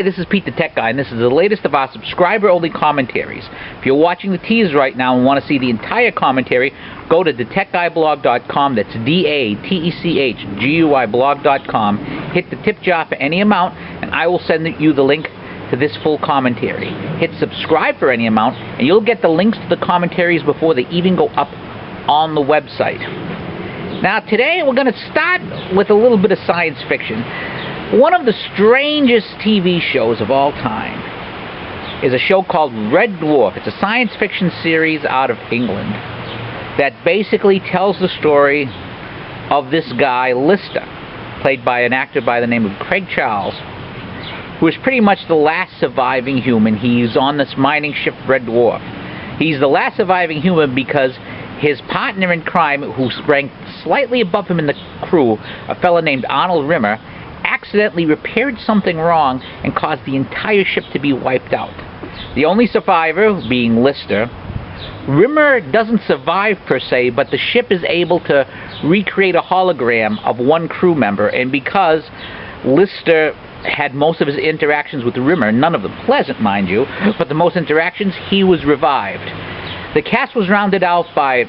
Hey, this is Pete the Tech Guy, and this is the latest of our subscriber-only commentaries. If you're watching the Tease right now and want to see the entire commentary, go to detechguyblog.com. That's DATECHGUI blog.com. Hit the tip jar for any amount, and I will send you the link to this full commentary. Hit subscribe for any amount, and you'll get the links to the commentaries before they even go up on the website. Now, today we're going to start with a little bit of science fiction. One of the strangest TV shows of all time is a show called Red Dwarf. It's a science fiction series out of England that basically tells the story of this guy, Lister, played by an actor by the name of Craig Charles, who is pretty much the last surviving human. He's on this mining ship, Red Dwarf. He's the last surviving human because his partner in crime, who's ranked slightly above him in the crew, a fellow named Arnold Rimmer, accidentally repaired something wrong and caused the entire ship to be wiped out. The only survivor being Lister. Rimmer doesn't survive per se, but the ship is able to recreate a hologram of one crew member, and because Lister had most of his interactions with Rimmer, none of them pleasant, mind you, but the most interactions, he was revived. The cast was rounded out by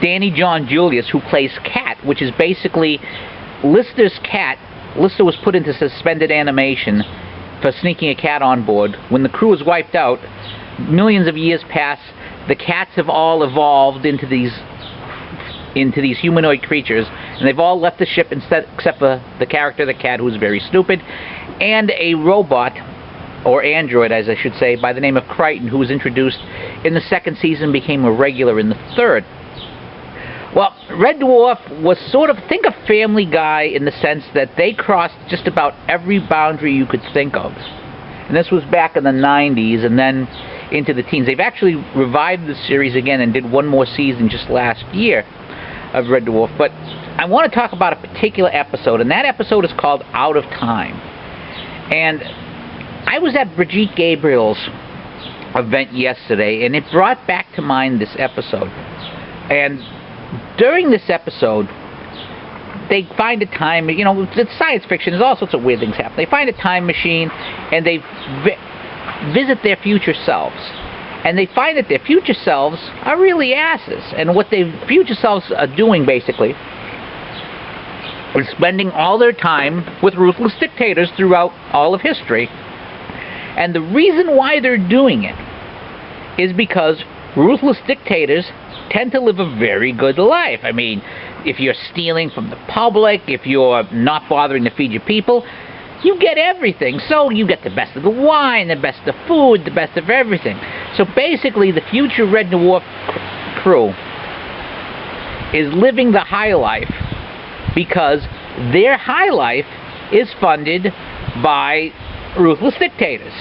Danny John Julius, who plays Cat, which is basically Lister's cat. Lister was put into suspended animation for sneaking a cat on board. When the crew was wiped out, millions of years pass. The cats have all evolved into these humanoid creatures, and they've all left the ship except for the character, the cat, who's very stupid, and a robot, or android, as I should say, by the name of Crichton, who was introduced in the second season, became a regular in the third. Well, Red Dwarf was sort of, think of Family Guy in the sense that they crossed just about every boundary you could think of. And this was back in the 90s and then into the teens. They've actually revived the series again and did one more season just last year of Red Dwarf. But I want to talk about a particular episode, and that episode is called Out of Time. And I was at Brigitte Gabriel's event yesterday, and it brought back to mind this episode. And during this episode, they find a time, it's science fiction, there's all sorts of weird things happen. They find a time machine, and they visit their future selves. And they find that their future selves are really asses. And what their future selves are doing, basically, is spending all their time with ruthless dictators throughout all of history. And the reason why they're doing it is because ruthless dictators tend to live a very good life. I mean, if you're stealing from the public, if you're not bothering to feed your people, you get everything. So you get the best of the wine, the best of food, the best of everything. So basically, the future Red Dwarf crew is living the high life because their high life is funded by ruthless dictators,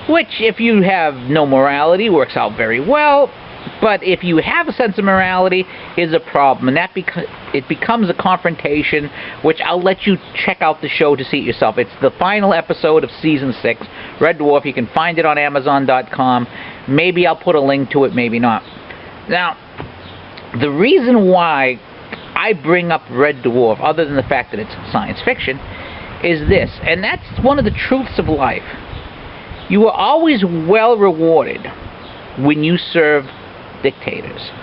which, if you have no morality, works out very well. But if you have a sense of morality, is a problem, and it becomes a confrontation, which I'll let you check out the show to see it yourself. It's the final episode of Season 6, Red Dwarf. You can find it on Amazon.com. Maybe I'll put a link to it, maybe not. Now, the reason why I bring up Red Dwarf, other than the fact that it's science fiction, is this, and that's one of the truths of life. You are always well rewarded when you serve dictators.